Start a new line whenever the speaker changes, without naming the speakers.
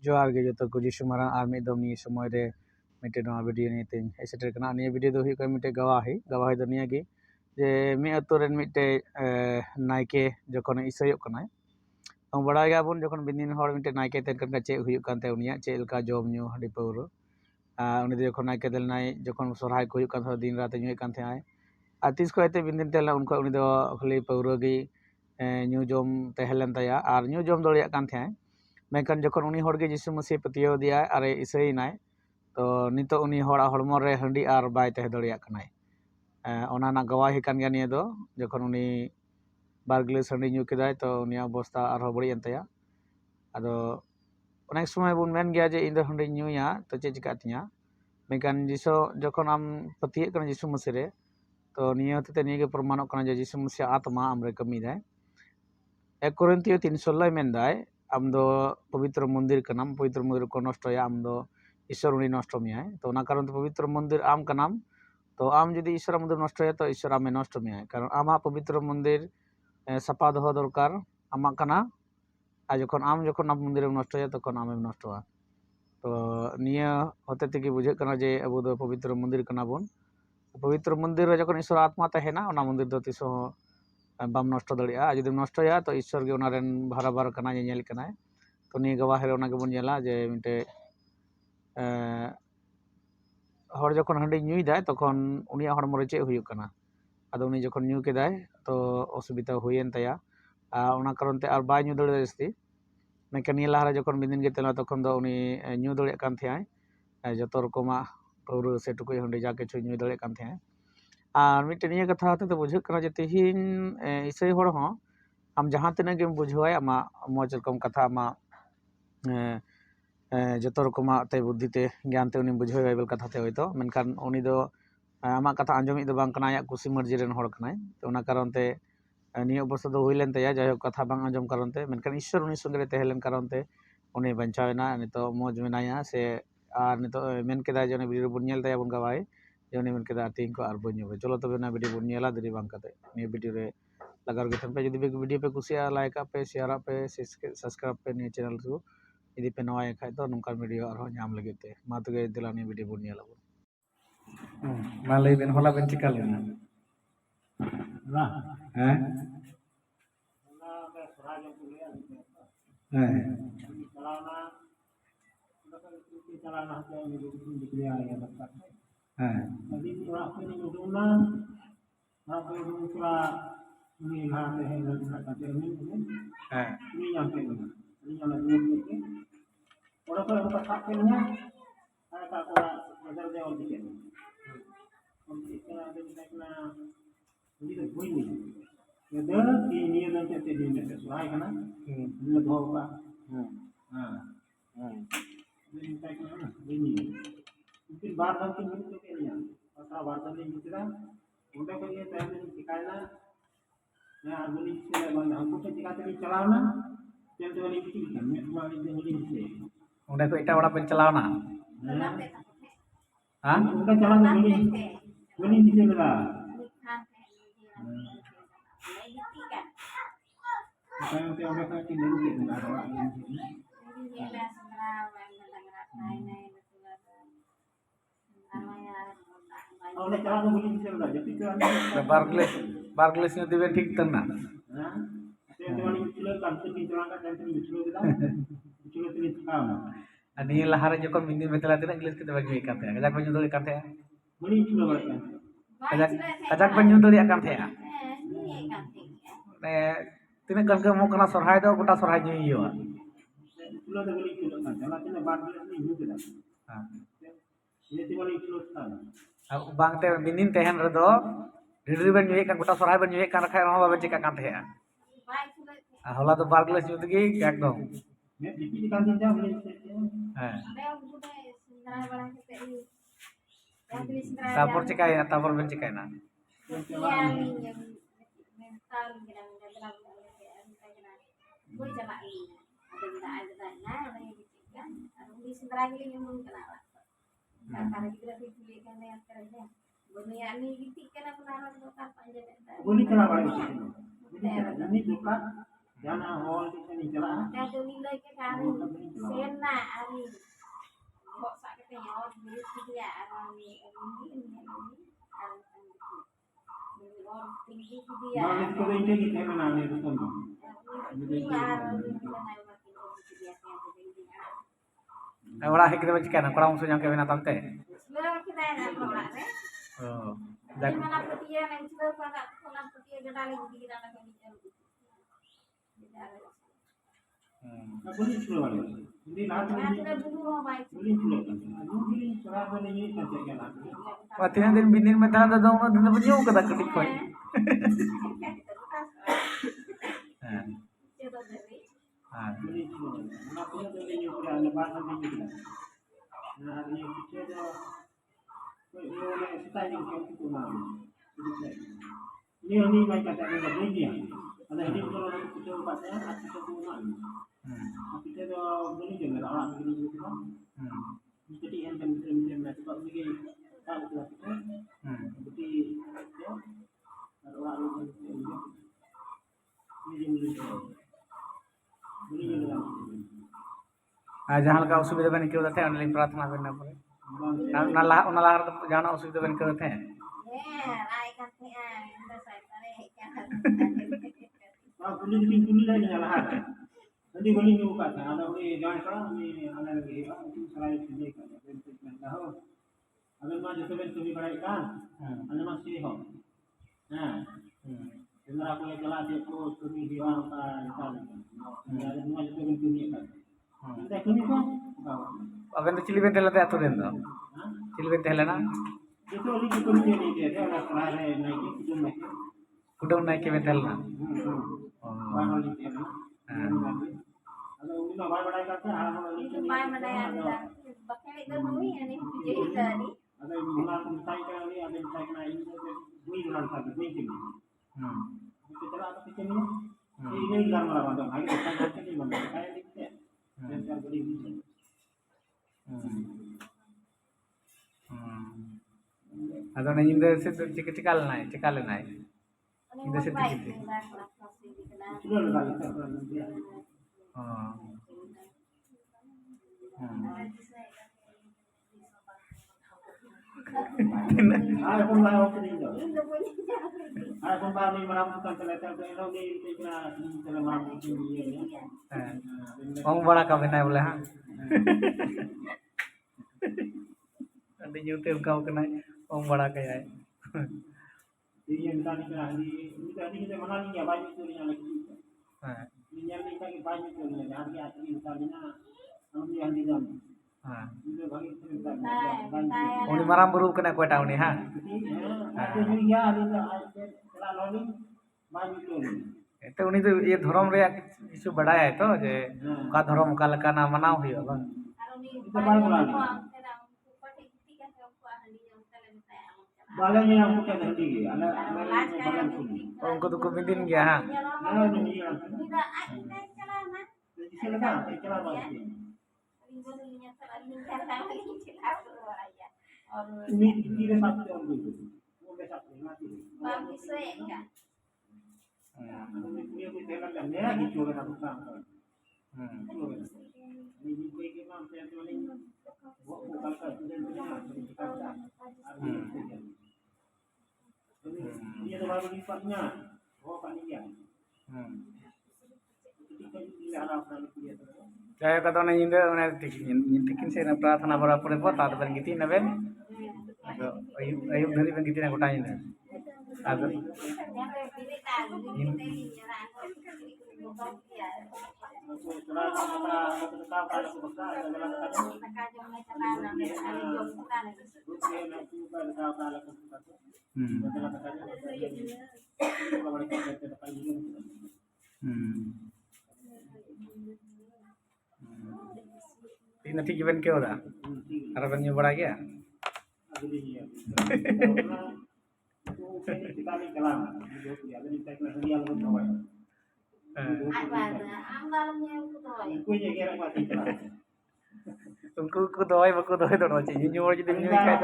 जोहार गे जो को जिसु मारा और मिद दम निये समय रे मिटे नवा वीडियो निये तें हे सेटर कना निये वीडियो दो हुई मिटे गवाही गवाही दो निये गे जे मी अतो रेन मिटे नायके जखन इसायोग कनाय बड़ा गया बन जखन बिंदिन हर मिटे नायके तेन कन चे हुयुग कानते उनिया चे लका जम न्यू हांडी पाउरो उनी दो जखन नायके देलनाय जखन सरहाय को हुयुग कान दिन रात न्यूए कान थे और तीस खते बिंदिन तेला उनको उनी दो खाली पाउरो गे न्यू जम तहलेन तया और न्यू जम दड़िया कान थे मेनखान जखन उनी हर गे जिसु मसीह पतियो दिया और इसायनाय तो नितो उनी हड़ा हड़मो रे हांडी और बाय तह दड़िया कनाय ओना ना गवाही कान गया निये दो जखन उनी बार गिलास हांडी न्यू केदाय तो उनी अवस्था और बड़ियन तया अदो अनेक समय बुन मेन गया जे इन दो हांडी न्यूया तो चे चिका तिया मेनखान जिसो जखन आम पतिये कना जिसु मसीह रे तो निये हते निये गे प्रमाणक कना जे जिसु मसीह आत्मा आमरे कमी दाय 1 कोरिन्थियो 3:16 मेनदाय आम दो पवित्र मंदिर कनाम पवित्र मंदिर को नष्टया आम दो ईश्वर उनी नष्ट मियाय तो ना कारण पवित्र मंदिर आम कनाम तो आम जदि ईश्वर मंदिर नष्टया तो ईश्वर आमे नष्ट मियाय कारण आमा पवित्र मंदिर सापा दो दरकार आमा कना आ जखन आम जखन आम मंदिर नष्टया तखन आमे नष्टवा तो निया होते तेगे बुझे कना जे अबो दो पवित्र मंदिर कना बोन पवित्र मंदिर रे जखन ईश्वर आत्मा तहेना ओना मंदिर दो तिसो बाम नष्ट दड़िया जदि नष्टया तो ईश्वर गे ओना रेन भाराबार कना नेल कनाय तो निया गवाह रे ओना गे बोन नेला जे मिटे हर जखन हांडी न्यूई दाय तखन उनी हड़मो रे चे हुयुग कना आदो उनी जखन न्यू केदाय तो असुविधा हुयेन तया ओना कारण ते आर बाय न्यू दड़े जस्ती मेनखान निया लाहा रे जखन बिंदिन गे तेला तखन दो उनी न्यू दड़े कान थेआय जतो रकमा पौर से टुकुई हांडी जा किछु न्यू दड़े कान थेआय और मिटे निया कथा होते तो बुझे कना जे तिहिन ईसाई हड़ हो आम जहाँ तिना गेम बुझवाय आमा मज रकम कथा आमा जतो रकमा ते बुद्धिते ज्ञानते उनी बुझावे बाइबल कथाते होयतो मेनखान उनी दो आमा कथा आंजमित दो बांग कना आया कुसी मर्जी रेन हड़ कनाय तो ओना कारण ते निया अवस्था दो हुइलेन तया जाय कथा बांग आंजम कारण ते मेनखान ईश्वर उनी संगे तहेलेन कारण ते उनी बंचावेना नितो मौज मेनाया से और नितो मेन केदा जे वीडियो बुन नेल तया बुन गवाय जे उनी मेन केदा तीन को आर बन्यो चलो तबे ना वीडियो बुन नेला दरी बांग कते निया वीडियो रे लगार गे पे जदि वीडियो पे कुसिया लाइक पे शेयर पे सब्सक्राइब पे निया चैनल को यदि पे नवा खाय तो नंका वीडियो और नाम लगे ते मा तगे दिलानी वीडियो बुन नेला मा लई बेन होला बेन चिका लेना हैं उन्हें को इटा वाला पे चलावना हां उनका चलाना बोली नीचे लगा ते ओंडे का की नहीं के ना ओंडे चलाना बोली नीचे लगा जति के बारग्लेस ने दिवे ठीक तना हां ते वाली चलो कांते की चलाना कांते चलो दिला चलो तिनी काम ani lahara jokon bindin betela tina English kita bagi kate kajak banyu doli kate muni chulo balik kajak banyu doli akan the ne tina kan ke mo kana sorhai do gota sorhai nyu yo chulo do bali chulo kan jala tina bar ni nyu keda ha ini ti bali chulo tan bang te bindin tehen redo ridri ban nyu kan gota sorhai ban nyu kan rakhai ro ba cika kan the hola to bar glass nyu tegi ekdom tapor cikai na tapor ben cikai na
Jangan hol kita ni jalan.
Dah tu nilai ke kari sen na ari kok sak ke yo di dia ari ini orang tinggi dia.
Nah, itu kalau ini kita mana ni tu kan.
Orang hik kita macam mana? Kurang musuh yang kena tante.
Sebelum kita nak orang ni.
Oh.
Di mana petia yang sebelum pada pulang petia kita lagi di kita nak ni.
Nah, boleh cuci lagi. Ini nanti
Kita dulu mau baik.
boleh cuci. Mungkin serap ni kan cakap lagi.
Waktu din binin में था तो उन्होंने दिन बजियो कदा कटी कोई हाँ
Boleh cuci. Nak punya tu ni juga lepas ni juga. Nah, hari ni kita dah boleh start yang kita mahu. Ni macam kata ni lagi. Ada hari kalau nak kita buat saya, kita buat. Kita dah boleh je nak orang begini juga. Jadi yang macam sebab begini tak betul kita. Jadi ya, orang ini boleh je lah.
जहाँ का असुविधा बन के होते हैं online प्रार्थना करना पड़े नला जहाँ असुविधा बन के होते हैं
Boleh dipilih lagi lah. Nanti boleh juga kan. Ada boleh jangan kalau ni ada lagi itu selain sini kan. Tahu. Ada macam tu tu dibaik kan. Ada masih ho. Nah. Dengar aku yang jelas itu tu dia kan. Ada macam tu tu ni kan. Kita kini kan.
अबे तो chilli बेंटे लेते हैं तो दिन दो chilli बेंटे है लेना
Itu lagi tu ni dia dia ada selain naik itu naik.
कुटुम नाइक के बेंटे लेना
Baru ni dia. Ada udah baik kata hal ni.
Itu baik mana yang ada. Bakal itu mui ini jadi tadi.
Ada mula mentai kan ni ada mentai kena ini dui bulan saja dui kini. Kita ada kita ni. Ini hilang malah bandung. Hari kita ni bandung. Kayak ni kita. Dan kan boleh bisa.
Atau nanti ini se cikal naik. Ini se
baik.
Sudah lepas itu dia. Ada pun lah okey ni. Ada pun baru ni meramukan terletak tu elok ni kita kena meramukan dia ni.
Orang bड़ा का बनाए बोले हाँ ada YouTube kau kena orang bड़ा का है
Dia yang tadi kena kita mana ni ya banyak tu yang lagi. Ni yang ni kan banyak tu ni hari asli tadi na kami yang di dalam. Itu bagi cerita.
उन्हीं मराम बरूप कना कोटा उन्हीं हाँ
Ada juga ada kalau ni banyak tu.
तो उन्हीं तो ये धर्म रे इशू बड़ा है तो जे का धर्म का लका ना मनाओ ही होगा
Balang yang bukan nanti, anak balang tu.
उनको तो कोई दिन गया हाँ
Nah ni yang. Jadi silakan, kita lah. Ini tidak satu orang dulu. Boleh satu mati. Ini aku jalan dan dia gitu kan aku sangka. Ini kue ke mana saya tu ni. Bukan kalau sudah kita dah. Dia tu baru lipatnya. Oh panitia. Kita tidak harap nak dia tu.
Jaya kata orang ini orang tikin saya प्रार्थना बड़ा पड़े बहुत आदर बन गई थी नवे ayub dari bang kita nak utain ni ada ini nanti gimana kau dah harapannya bड़ा गया
Kita ni kalam. Ada ni tak nak dia lalu kawai. Kue je kira mati kalam.
उनको को दवाई बको दवाई दोनों चाहिए न्यू और जितनी न्यू क्या